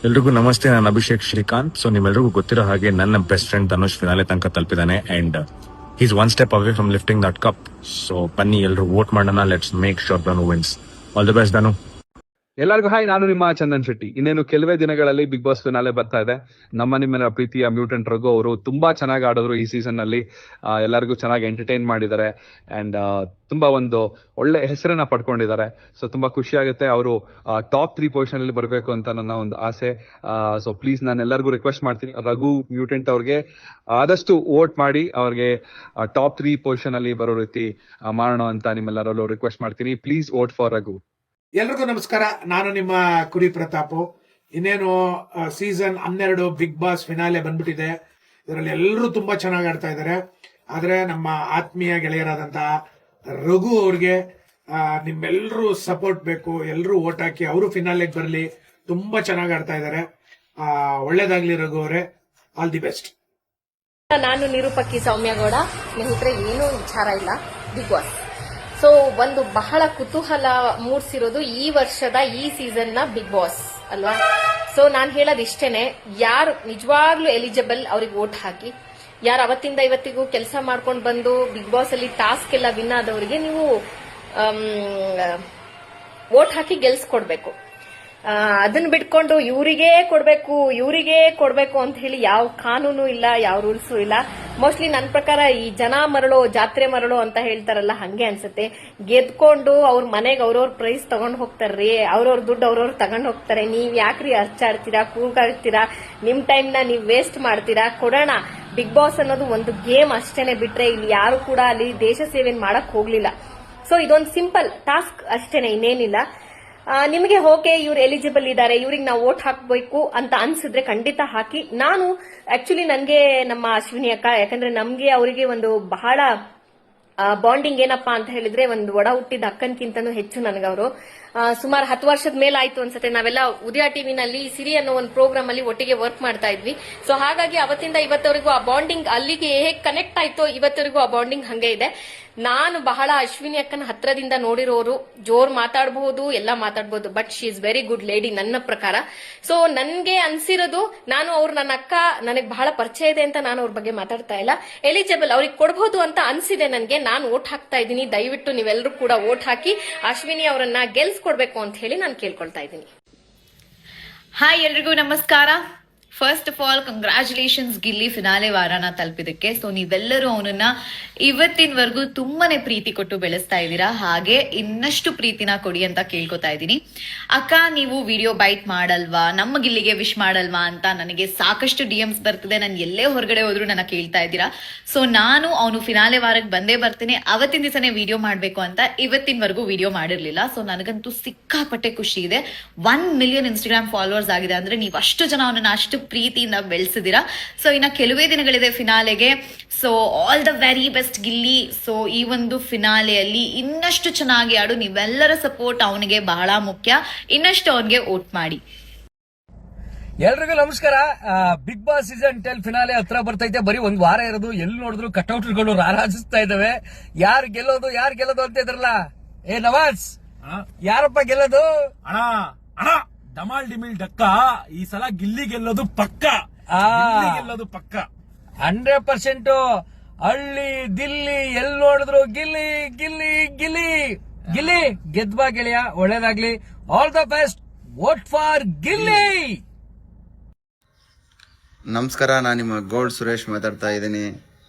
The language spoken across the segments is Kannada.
ಎಲ್ರಿಗೂ ನಮಸ್ತೆ. ನಾನು ಅಭಿಷೇಕ್ ಶ್ರೀಕಾಂತ್. ಸೊ ನಿಮ್ಮೆಲ್ರಿಗೂ ಗೊತ್ತಿರೋ ಹಾಗೆ ನನ್ನ ಬೆಸ್ಟ್ ಫ್ರೆಂಡ್ ಧನುಷ್ ಫಿನಾಲೆ ತನಕ ತಲುಪಿದ್ದಾನೆ and is one step away from lifting that cup. So ಬನ್ನಿ ಎಲ್ರು ವೋಟ್ ಮಾಡೋಣ. Let's make sure Dhanu wins. All the best Dhanu. ಎಲ್ಲರಿಗೂ ಹಾಯ್, ನಾನು ನಿಮ್ಮ ಚಂದನ್ ಶೆಟ್ಟಿ. ಇನ್ನೇನು ಕೆಲವೇ ದಿನಗಳಲ್ಲಿ ಬಿಗ್ ಬಾಸ್ ಫಿನಾಲೆ ಬರ್ತಾ ಇದೆ. ನಿಮ್ಮೆಲ್ಲ ಪ್ರೀತಿಯ ಮ್ಯೂಟೆಂಟ್ ರಘು ಅವರು ತುಂಬಾ ಚೆನ್ನಾಗಿ ಆಡಿದ್ರು ಈ ಸೀಸನ್ ನಲ್ಲಿ. ಎಲ್ಲರಿಗೂ ಚೆನ್ನಾಗಿ ಎಂಟರ್ಟೈನ್ ಮಾಡಿದ್ದಾರೆ ಅಂಡ್ ತುಂಬಾ ಒಂದು ಒಳ್ಳೆ ಹೆಸರನ್ನ ಪಡ್ಕೊಂಡಿದ್ದಾರೆ. ಸೊ ತುಂಬಾ ಖುಷಿ ಆಗುತ್ತೆ. ಅವರು ಟಾಪ್ 3 ಪೊಸಿಷನ್ ಅಲ್ಲಿ ಬರಬೇಕು ಅಂತ ನನ್ನ ಒಂದು ಆಸೆ. ಸೊ ಪ್ಲೀಸ್ ನಾನು ಎಲ್ಲರಿಗೂ ರಿಕ್ವೆಸ್ಟ್ ಮಾಡ್ತೀನಿ, ರಘು ಮ್ಯೂಟೆಂಟ್ ಅವ್ರಿಗೆ ಆದಷ್ಟು ವೋಟ್ ಮಾಡಿ ಅವ್ರಿಗೆ ಟಾಪ್ 3 ಪೊಸಿಷನ್ ಅಲ್ಲಿ ಬರೋ ರೀತಿ ಮಾಡೋಣ ಅಂತ ನಿಮ್ಮೆಲ್ಲರಲ್ಲೂ ರಿಕ್ವೆಸ್ಟ್ ಮಾಡ್ತೀನಿ. Please vote for Raghu. ಎಲ್ರಿಗೂ ನಮಸ್ಕಾರ. ನಾನು ನಿಮ್ಮ ಕುರಿ ಪ್ರತಾಪು. ಇನ್ನೇನು ಸೀಸನ್ 12 ಬಿಗ್ ಬಾಸ್ ಫಿನಾಲೆ ಬಂದ್ಬಿಟ್ಟಿದೆ. ಇದರಲ್ಲಿ ಎಲ್ಲರೂ ತುಂಬಾ ಚೆನ್ನಾಗಿ ಆಡ್ತಾ ಇದ್ದಾರೆ. ಆದ್ರೆ ನಮ್ಮ ಆತ್ಮೀಯ ಗೆಳೆಯರಾದಂತಹ ರಘು ಅವ್ರಿಗೆ ನಿಮ್ಮೆಲ್ಲರೂ ಸಪೋರ್ಟ್ ಬೇಕು. ಎಲ್ಲರೂ ಓಟ್ ಹಾಕಿ ಅವರು ಫಿನಾಲೆಗೆ ಬರಲಿ. ತುಂಬಾ ಚೆನ್ನಾಗಿ ಆಡ್ತಾ ಇದ್ದಾರೆ. ಒಳ್ಳೇದಾಗ್ಲಿ ರಘು ಅವರೇ. All the best. ನಾನು ನಿರೂಪಕಿ ಸೌಮ್ಯಗೌಡ. ಸ್ನೇಹಿತರೆ, ಏನೂ ವಿಚಾರ ಇಲ್ಲ. ಬಿಗ್ ಬಾಸ್ ಸೊ ಒಂದು ಬಹಳ ಕುತೂಹಲ ಮೂಡಿಸಿರೋದು ಈ ವರ್ಷದ ಈ ಸೀಸನ್ ನ ಬಿಗ್ ಬಾಸ್ ಅಲ್ವಾ. ಸೊ ನಾನು ಹೇಳೋದು ಇಷ್ಟೇನೆ, ಯಾರು ನಿಜವಾಗ್ಲೂ ಎಲಿಜಿಬಲ್ ಅವ್ರಿಗೆ ವೋಟ್ ಹಾಕಿ. ಯಾರು ಅವತ್ತಿಂದ ಇವತ್ತಿಗೂ ಕೆಲಸ ಮಾಡ್ಕೊಂಡು ಬಂದು ಬಿಗ್ ಬಾಸ್ ಅಲ್ಲಿ ಟಾಸ್ಕ್ ಎಲ್ಲ ವಿನ್ ಆದವರಿಗೆ ನೀವು ವೋಟ್ ಹಾಕಿ ಗೆಲ್ಸ್ಕೊಡ್ಬೇಕು. ಅದನ್ನ ಬಿಟ್ಕೊಂಡು ಇವರಿಗೆ ಕೊಡ್ಬೇಕು ಅಂತ ಹೇಳಿ ಯಾವ ಕಾನೂನು ಇಲ್ಲ, ಯಾವ ರೂಲ್ಸು ಇಲ್ಲ. ಮೋಸ್ಟ್ಲಿ ನನ್ನ ಪ್ರಕಾರ ಈ ಜನ ಮರಳು ಜಾತ್ರೆ ಮರಳು ಅಂತ ಹೇಳ್ತಾರಲ್ಲ, ಹಂಗೆ ಅನ್ಸುತ್ತೆ. ಗೆದ್ಕೊಂಡು ಅವ್ರ ಮನೆಗೆ ಅವ್ರವ್ರ ಪ್ರೈಸ್ ತಗೊಂಡ್ ಹೋಗ್ತಾರ್ರಿ, ಅವ್ರವ್ರ ದುಡ್ಡು ಅವ್ರವ್ರು ತಗೊಂಡ್ ಹೋಗ್ತಾರೆ. ನೀವ್ ಯಾಕ್ರಿ ಅರ್ಚಾಡ್ತೀರಾ, ಕೂಗಾಡ್ತೀರಾ, ನಿಮ್ ಟೈಮ್ ನ ನೀವ್ ವೇಸ್ಟ್ ಮಾಡ್ತೀರಾ? ಕೊಡೋಣ. ಬಿಗ್ ಬಾಸ್ ಅನ್ನೋದು ಒಂದು ಗೇಮ್ ಅಷ್ಟೇನೆ, ಬಿಟ್ರೆ ಇಲ್ಲಿ ಯಾರು ಕೂಡ ಅಲ್ಲಿ ದೇಶ ಸೇವೆ ಮಾಡಕ್ ಹೋಗ್ಲಿಲ್ಲ. ಸೊ ಇದೊಂದು ಸಿಂಪಲ್ ಟಾಸ್ಕ್ ಅಷ್ಟೇನೆ, ಇನ್ನೇನಿಲ್ಲ. ನಿಮಗೆ ಓಕೆ ಇವ್ರು ಎಲಿಜಿಬಲ್ ಇದ್ದಾರೆ, ಇವ್ರಿಗೆ ನಾವು ವೋಟ್ ಹಾಕ್ಬೇಕು ಅಂತ ಅನ್ಸಿದ್ರೆ ಖಂಡಿತ ಹಾಕಿ. ನಾನು ಆಕ್ಚುಲಿ ನನ್ಗೆ ನಮ್ಮ ಅಶ್ವಿನಿ ಅಕ್ಕ, ಯಾಕಂದ್ರೆ ನಮ್ಗೆ ಅವರಿಗೆ ಒಂದು ಬಹಳ ಬಾಂಡಿಂಗ್ ಏನಪ್ಪಾ ಅಂತ ಹೇಳಿದ್ರೆ, ಒಂದು ಒಡ ಹುಟ್ಟಿದ ಅಕ್ಕನ್ಕಿಂತನೂ ಹೆಚ್ಚು ನನಗವರು. ಸುಮಾರು 10 ವರ್ಷದ ಮೇಲಾಯ್ತು ಅನ್ಸುತ್ತೆ. ನಾವೆಲ್ಲ ಉದಯ ಟಿವಿನಲ್ಲಿ ಸಿರಿ ಅನ್ನೋ ಒಂದು ಪ್ರೋಗ್ರಾಮ್ ಅಲ್ಲಿ ಒಟ್ಟಿಗೆ ವರ್ಕ್ ಮಾಡ್ತಾ ಇದ್ವಿ. ಸೊ ಹಾಗಾಗಿ ಅವತ್ತಿಂದ ಇವತ್ತವರೆಗೂ ಆ ಬಾಂಡಿಂಗ್ ಅಲ್ಲಿಗೆ ಹೇಗೆ ಕನೆಕ್ಟ್ ಆಯ್ತೋ ಇವತ್ತವರೆಗೂ ಆ ಬಾಂಡಿಂಗ್ ಹಂಗೆ ಇದೆ. ನಾನು ಬಹಳ ಅಶ್ವಿನಿ ಅಕ್ಕನ ಹತ್ರದಿಂದ ನೋಡಿರೋರು. ಜೋರ್ ಮಾತಾಡಬಹುದು, ಎಲ್ಲ ಮಾತಾಡಬಹುದು, but she is very good lady ನನ್ನ ಪ್ರಕಾರ. ಸೊ ನನ್ಗೆ ಅನ್ಸಿರೋದು, ನಾನು ಅವ್ರು ನನ್ನ ಅಕ್ಕ, ನನಗೆ ಬಹಳ ಪರಿಚಯ ಇದೆ ಅಂತ ನಾನು ಅವ್ರ ಬಗ್ಗೆ ಮಾತಾಡ್ತಾ ಇಲ್ಲ. ಎಲಿಜಿಬಲ್ ಅವ್ರಿಗೆ ಕೊಡಬಹುದು ಅಂತ ಅನ್ಸಿದೆ ನನಗೆ. ನಾನು ವೋಟ್ ಹಾಕ್ತಾ ಇದ್ದೀನಿ. ದಯವಿಟ್ಟು ನೀವೆಲ್ಲರೂ ಕೂಡ ವೋಟ್ ಹಾಕಿ ಅಶ್ವಿನಿ ಅವರನ್ನ ಗೆಲ್ಸ್ಕೊಡ್ಬೇಕು ಅಂತ ಹೇಳಿ ನಾನು ಕೇಳ್ಕೊಳ್ತಾ ಇದ್ದೀನಿ. ಹಾಯ್, ಎಲ್ರಿಗೂ ನಮಸ್ಕಾರ. First of all congratulations Gilli finale ವಾರನ ತಲುಪಿದಕ್ಕೆ. ಸೊ ನೀವೆಲ್ಲರೂ ಅವನನ್ನ ಇವತ್ತಿನವರೆಗೂ ತುಂಬಾನೇ ಪ್ರೀತಿ ಕೊಟ್ಟು ಬೆಳೆಸ್ತಾ ಇದ್ದೀರಾ. ಹಾಗೆ ಇನ್ನಷ್ಟು ಪ್ರೀತಿನ ಕೊಡಿ ಅಂತ ಕೇಳ್ಕೊತಾ ಇದ್ದೀನಿ. ಅಕ್ಕ, ನೀವು ವಿಡಿಯೋ ಬೈಟ್ ಮಾಡಲ್ವಾ, ನಮ್ಮ ಗಿಲ್ಲಿಗೆ ವಿಶ್ ಮಾಡಲ್ವಾ ಅಂತ ನನಗೆ ಸಾಕಷ್ಟು DMs ಬರ್ತಿದೆ. ನಾನು ಎಲ್ಲೇ ಹೊರಗಡೆ ಹೋದ್ರು ನನ್ನ ಕೇಳ್ತಾ ಇದ್ದೀರಾ. ಸೊ ನಾನು ಅವನು ಫಿನಾಲೆ ವಾರಕ್ಕೆ ಬಂದೇ ಬರ್ತೀನಿ. ಅವತ್ತಿನ ದಿವಸನೇ ವಿಡಿಯೋ ಮಾಡ್ಬೇಕು ಅಂತ ಇವತ್ತಿನವರೆಗೂ ವಿಡಿಯೋ ಮಾಡಿರ್ಲಿಲ್ಲ. ಸೊ ನನಗಂತೂ ಸಿಕ್ಕಾಪಟ್ಟೆ ಖುಷಿ ಇದೆ. 1 ಮಿಲಿಯನ್ ಇನ್ಸ್ಟಾಗ್ರಾಮ್ ಫಾಲೋವರ್ಸ್ ಆಗಿದೆ ಅಂದ್ರೆ ನೀವು ಅಷ್ಟು ಜನ ಅವನನ್ನ ಅಷ್ಟು ಪ್ರೀತಿಯಿಂದ ಬೆಳೆಸಿದಿರಾ. ಸೊ ಇನ್ನ ಕೆಲವೇ ದಿನಗಳಿದೆ ಫಿನಾಲೆಗೆ. So all the very best Gilli. So ಈ ಒಂದು ಫಿನಾಲೆಯಲ್ಲಿ ಇನ್ನಷ್ಟು ಚೆನ್ನಾಗಿ ಆಡು. ನೀವೆಲ್ಲರ ಸಪೋರ್ಟ್ ಅವನಿಗೆ ಬಹಳ ಮುಖ್ಯ. ಇನ್ನಷ್ಟು ಅವನಿಗೆ ವೋಟ್ ಮಾಡಿ. ಎಲ್ರಿಗೂ ನಮಸ್ಕಾರ. ಬಿಗ್ ಬಾಸ್ ಸೀಸನ್ 10 ಫಿನಾಲೆ ಹತ್ರ ಬರ್ತೈತೆ. ಬರೀ ಒಂದ್ ವಾರ ಇರೋದು. ಎಲ್ಲಿ ನೋಡಿದ್ರು ಕಟ್ಔಟ್ಗಳು ರಾರಾಜಿಸ್ತಾ ಇದಾವೆ. ಯಾರು ಗೆಲ್ಲೋದು ಅಂತ ಇದ್ರಲ್ಲ. ನವಾಜ್, ಯಾರಪ್ಪ ಗೆಲ್ಲೋದು? ಅಣ್ಣ ಡಮಾಲ್ ಡಿಮಿಲ್ ಡಕ್ಕ. ಈ ಸಲ ಗಿಲ್ಲಿ ಗೆಲ್ಲೋದು ಪಕ್ಕ. 100%. ಹಳ್ಳಿ ದಿಲ್ಲಿ ಎಲ್ಲಿ ನೋಡಿದ್ರು ಗಿಲ್ಲಿ ಗಿಲ್ಲಿ ಗಿಲ್ಲಿ ಗಿಲ್ಲಿ. ಗೆದ್ಬಾ ಗೆಳೆಯ, ಒಳ್ಳೇದಾಗ್ಲಿ. All the best. Vote for Gilli. ನಮಸ್ಕಾರ, ನಾನು ನಿಮ್ಮ ಗೋಲ್ಡ್ ಸುರೇಶ್ ಮಾತಾಡ್ತಾ ಇದ್ದೀನಿ.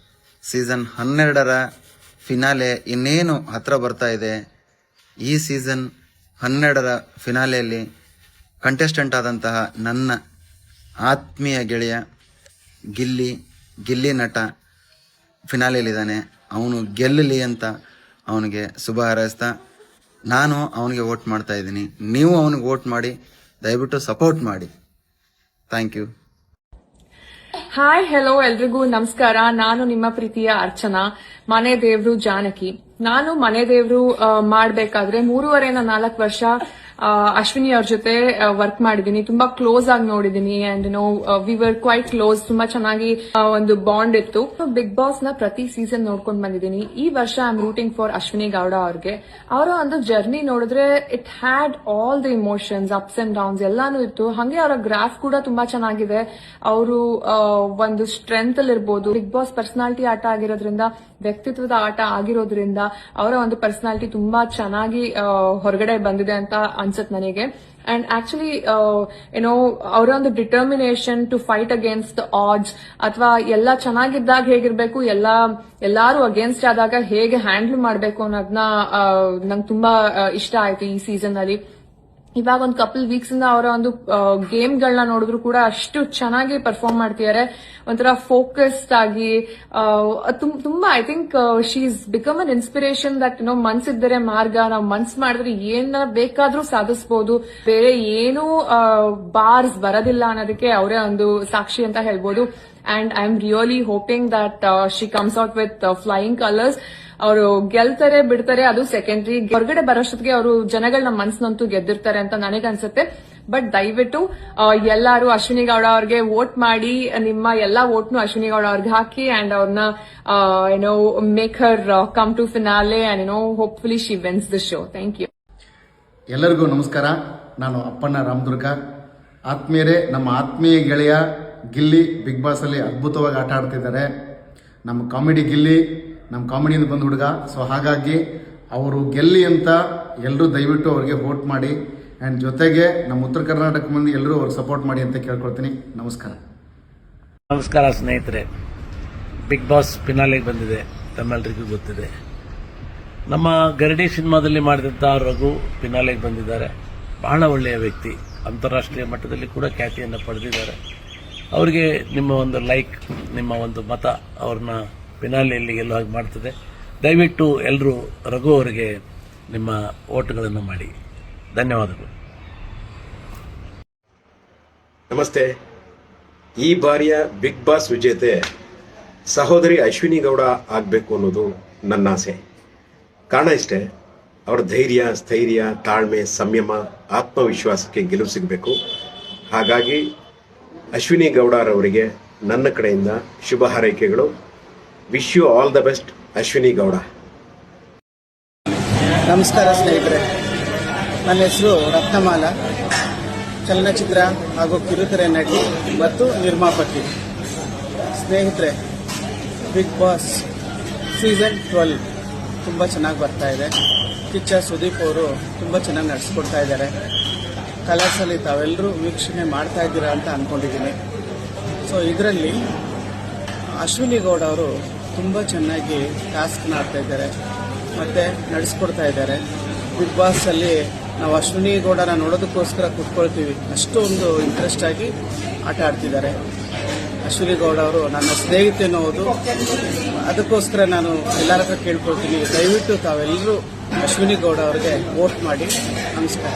ಸೀಸನ್ 12ರ ಫಿನಾಲೆ ಇನ್ನೇನು ಹತ್ರ ಬರ್ತಾ ಇದೆ. ಈ ಸೀಸನ್ 12ರ ಫಿನಾಲೆಯಲ್ಲಿ ಕಂಟೆಸ್ಟೆಂಟ್ ಆದಂತಹ ನನ್ನ ಆತ್ಮೀಯ ಗೆಳೆಯ ಗಿಲ್ಲಿ ನಟ ಫಿನಾಲೆಯಲ್ಲಿದ್ದಾನೆ. ಅವನು ಗೆಲ್ಲಲಿ ಅಂತ ಅವನಿಗೆ ಶುಭ ಹಾರೈಸ್ತಾ ನಾನು ಅವನಿಗೆ ವೋಟ್ ಮಾಡ್ತಾ ಇದ್ದೀನಿ. ನೀವು ಅವನಿಗೆ ವೋಟ್ ಮಾಡಿ, ದಯವಿಟ್ಟು ಸಪೋರ್ಟ್ ಮಾಡಿ. Thank you. ಹಾಯ್, ಹೆಲೋ, ಎಲ್ರಿಗೂ ನಮಸ್ಕಾರ. ನಾನು ನಿಮ್ಮ ಪ್ರೀತಿಯ ಅರ್ಚನಾ, ಮನೆ ದೇವ್ರು ಜಾನಕಿ. ನಾನು ಮನೆ ದೇವ್ರು ಮಾಡ್ಬೇಕಾದ್ರೆ 3.5 4 ವರ್ಷ ಅಶ್ವಿನಿ ಅವ್ರ ಜೊತೆ ವರ್ಕ್ ಮಾಡಿದೀನಿ, ತುಂಬಾ ಕ್ಲೋಸ್ ಆಗಿ ನೋಡಿದೀನಿ. And we were quite close, ತುಂಬಾ ಚೆನ್ನಾಗಿ ಒಂದು ಬಾಂಡ್ ಇತ್ತು. ಬಿಗ್ ಬಾಸ್ ನ ಪ್ರತಿ ಸೀಸನ್ ನೋಡ್ಕೊಂಡ್ ಬಂದಿದ್ದೀನಿ. ಈ ವರ್ಷ I am rooting for Ashwini Gowda ಅವ್ರಿಗೆ. ಅವರ ಒಂದು ಜರ್ನಿ ನೋಡಿದ್ರೆ it had all the emotions, ups and downs ಎಲ್ಲಾನು ಇತ್ತು. ಹಂಗೆ ಅವರ ಗ್ರಾಫ್ ಕೂಡ ತುಂಬಾ ಚೆನ್ನಾಗಿದೆ. ಅವರು ಒಂದು ಸ್ಟ್ರೆಂತ್ ಅಲ್ಲಿ ಇರ್ಬೋದು. ಬಿಗ್ ಬಾಸ್ ಪರ್ಸನಾಲಿಟಿ ಆಟ ಆಗಿರೋದ್ರಿಂದ, ವ್ಯಕ್ತಿತ್ವದ ಆಟ ಆಗಿರೋದ್ರಿಂದ ಅವರ ಒಂದು ಪರ್ಸನಾಲಿಟಿ ತುಂಬಾ ಚೆನ್ನಾಗಿ ಹೊರಗಡೆ ಬಂದಿದೆ ಅಂತ ಅನ್ಸುತ್ತೆ ನನಗೆ. ಅಂಡ್ ಆಕ್ಚುಲಿ ಅವರ ಒಂದು determination to fight against the odds, ಅಥವಾ ಎಲ್ಲ ಚೆನ್ನಾಗಿದ್ದಾಗ ಹೇಗಿರ್ಬೇಕು, ಎಲ್ಲಾರು ಅಗೇನ್ಸ್ಟ್ ಆದಾಗ ಹೇಗೆ ಹ್ಯಾಂಡಲ್ ಮಾಡಬೇಕು ಅನ್ನೋದನ್ನ ನಂಗೆ ತುಂಬಾ ಇಷ್ಟ ಆಯ್ತು ಈ ಸೀಸನ್ ಅಲ್ಲಿ. ಇವಾಗ ಒಂದು ಕಪಲ್ ವೀಕ್ಸ್ ಇಂದ ಅವರ ಒಂದು ಗೇಮ್ ಗಳನ್ನ ನೋಡಿದ್ರು ಕೂಡ ಅಷ್ಟು ಚೆನ್ನಾಗಿ ಪರ್ಫಾರ್ಮ್ ಮಾಡ್ತಿದ್ದಾರೆ. ಒಂಥರ ಫೋಕಸ್ಡ್ ಆಗಿ ತುಂಬಾ I think she is become an inspiration that ಮನ್ಸಿದ್ದರೆ ಮಾರ್ಗ, ನಾವು ಮನ್ಸ್ ಮಾಡಿದ್ರೆ ಏನ ಬೇಕಾದ್ರೂ ಸಾಧಿಸಬಹುದು, ಬೇರೆ ಏನೂ ಬಾರ್ಸ್ ಬರೋದಿಲ್ಲ ಅನ್ನೋದಕ್ಕೆ ಅವರೇ ಒಂದು ಸಾಕ್ಷಿ ಅಂತ ಹೇಳ್ಬೋದು. And I am really hoping that she comes out with flying colours. ಅವರು ಗೆಲ್ತಾರೆ ಬಿಡ್ತಾರೆ ಅದು ಸೆಕೆಂಡ್ರಿ, ಹೊರಗಡೆ ಬರೋಷ್ಟೊತ್ತಿಗೆ ಅವರು ಜನಗಳನ್ನ ಮನಸ್ಸನ್ನಂತೂ ಗೆದ್ದಿರ್ತಾರೆ ಅಂತ ನನಗನ್ಸುತ್ತೆ. ಬಟ್ ದಯವಿಟ್ಟು ಎಲ್ಲಾರು ಅಶ್ವಿನಿ ಗೌಡ ಅವ್ರಿಗೆ ವೋಟ್ ಮಾಡಿ, ನಿಮ್ಮ ಎಲ್ಲಾ ವೋಟ್ನು ಅಶ್ವಿನಿ ಗೌಡ ಅವ್ರಿಗೆ ಹಾಕಿ ಅಂಡ್ ಅವ್ರನ್ನ make her come to finale and hopefully she wins the show. Thank you. ಎಲ್ಲರಿಗೂ ನಮಸ್ಕಾರ. ನಾನು ಅಪ್ಪಣ್ಣ ರಾಮದುರ್ಗ. ಆತ್ಮೀಯರೇ, ನಮ್ಮ ಆತ್ಮೀಯ ಗೆಳೆಯ ಗಿಲ್ಲಿ ಬಿಗ್ ಬಾಸ್ ಅಲ್ಲಿ ಅದ್ಭುತವಾಗಿ ಆಟ ಆಡ್ತಿದ್ದಾರೆ. ನಮ್ಮ ಕಾಮಿಡಿ ಗಿಲ್ಲಿ, ನಮ್ಮ ಕಾಮಿಡಿಯಿಂದ ಬಂದ ಹುಡುಗ. ಸೊ ಹಾಗಾಗಿ ಅವರು ಗೆಲ್ಲಿ ಅಂತ ಎಲ್ಲರೂ ದಯವಿಟ್ಟು ಅವ್ರಿಗೆ ವೋಟ್ ಮಾಡಿ. ಆ್ಯಂಡ್ ಜೊತೆಗೆ ನಮ್ಮ ಉತ್ತರ ಕರ್ನಾಟಕ ಮಂದಿ ಎಲ್ಲರೂ ಅವ್ರಿಗೆ ಸಪೋರ್ಟ್ ಮಾಡಿ ಅಂತ ಕೇಳ್ಕೊಳ್ತೀನಿ. ನಮಸ್ಕಾರ. ನಮಸ್ಕಾರ ಸ್ನೇಹಿತರೆ. ಬಿಗ್ ಬಾಸ್ ಫಿನಾಲೆಗೆ ಬಂದಿದೆ, ತಮ್ಮೆಲ್ಲರಿಗೂ ಗೊತ್ತಿದೆ. ನಮ್ಮ ಗರಡಿ ಸಿನಿಮಾದಲ್ಲಿ ಮಾಡಿದಂಥ ರಘು ಫಿನಾಲೆಗೆ ಬಂದಿದ್ದಾರೆ. ಬಹಳ ಒಳ್ಳೆಯ ವ್ಯಕ್ತಿ, ಅಂತಾರಾಷ್ಟ್ರೀಯ ಮಟ್ಟದಲ್ಲಿ ಕೂಡ ಖ್ಯಾತಿಯನ್ನು ಪಡೆದಿದ್ದಾರೆ. ಅವರಿಗೆ ನಿಮ್ಮ ಒಂದು ಲೈಕ್, ನಿಮ್ಮ ಒಂದು ಮತ ಅವ್ರನ್ನ ಫಿನಾಲೆಯಲ್ಲಿ ಗೆಲ್ಲುವ ಹಾಗೆ ಮಾಡ್ತದೆ. ದಯವಿಟ್ಟು ಎಲ್ಲರೂ ರಘು ಅವರಿಗೆ ನಿಮ್ಮ ಓಟ್ಗಳನ್ನು ಮಾಡಿ. ಧನ್ಯವಾದಗಳು. ನಮಸ್ತೆ. ಈ ಬಾರಿಯ ಬಿಗ್ ಬಾಸ್ ವಿಜೇತೆ ಸಹೋದರಿ ಅಶ್ವಿನಿ ಗೌಡ ಆಗಬೇಕು ಅನ್ನೋದು ನನ್ನ ಆಸೆ. ಕಾರಣ ಇಷ್ಟೇ, ಅವರ ಧೈರ್ಯ, ಸ್ಥೈರ್ಯ, ತಾಳ್ಮೆ, ಸಂಯಮ, ಆತ್ಮವಿಶ್ವಾಸಕ್ಕೆ ಗೆಲುವು ಸಿಗಬೇಕು. ಹಾಗಾಗಿ ಅಶ್ವಿನಿ ಗೌಡರವರಿಗೆ ನನ್ನ ಕಡೆಯಿಂದ ಶುಭ ಹಾರೈಕೆಗಳು. Wish you all the best Ashwini Gowda. ನಮಸ್ಕಾರ ಸ್ನೇಹಿತರೆ, ನನ್ನ ಹೆಸರು ರತ್ನಮಾಲಾ. ಚಲನಚಿತ್ರ ಹಾಗೂ ಕಿರುತೆರೆ ನಟಿ ಮತ್ತು ನಿರ್ಮಾಪಕಿ. ಸ್ನೇಹಿತರೆ, ಬಿಗ್ ಬಾಸ್ ಸೀಸನ್ 12 ತುಂಬ ಚೆನ್ನಾಗಿ ಬರ್ತಾ ಇದೆ. ಕಿಚ್ಚ ಸುದೀಪ್ ಅವರು ತುಂಬ ಚೆನ್ನಾಗಿ ನಡೆಸ್ಕೊಡ್ತಾ ಇದ್ದಾರೆ. ಕಲರ್ಸಲ್ಲಿ ತಾವೆಲ್ಲರೂ ವೀಕ್ಷಣೆ ಮಾಡ್ತಾ ಇದ್ದೀರಾ ಅಂತ ಅಂದ್ಕೊಂಡಿದ್ದೀನಿ. ಸೊ ಇದರಲ್ಲಿ ಅಶ್ವಿನಿ ಗೌಡ ಅವರು ತುಂಬ ಚೆನ್ನಾಗಿ ಟಾಸ್ಕ್ನ ಆಡ್ತಾ ಇದ್ದಾರೆ ಮತ್ತು ನಡೆಸ್ಕೊಡ್ತಾ ಇದ್ದಾರೆ. ಬಿಗ್ ಬಾಸಲ್ಲಿ ನಾವು ಅಶ್ವಿನಿ ಗೌಡನ ನೋಡೋದಕ್ಕೋಸ್ಕರ ಕೂತ್ಕೊಳ್ತೀವಿ, ಅಷ್ಟೊಂದು ಇಂಟ್ರೆಸ್ಟ್ ಆಗಿ ಆಟ ಆಡ್ತಿದ್ದಾರೆ. ಅಶ್ವಿನಿ ಗೌಡ ಅವರು ನನ್ನ ಸ್ನೇಹಿತೆ ಅನ್ನೋದು, ಅದಕ್ಕೋಸ್ಕರ ನಾನು ಎಲ್ಲರ ಹತ್ರ ಕೇಳ್ಕೊಳ್ತೀನಿ, ದಯವಿಟ್ಟು ತಾವೆಲ್ಲರೂ ಅಶ್ವಿನಿ ಗೌಡ ಅವರಿಗೆ ವೋಟ್ ಮಾಡಿ. ನಮಸ್ಕಾರ.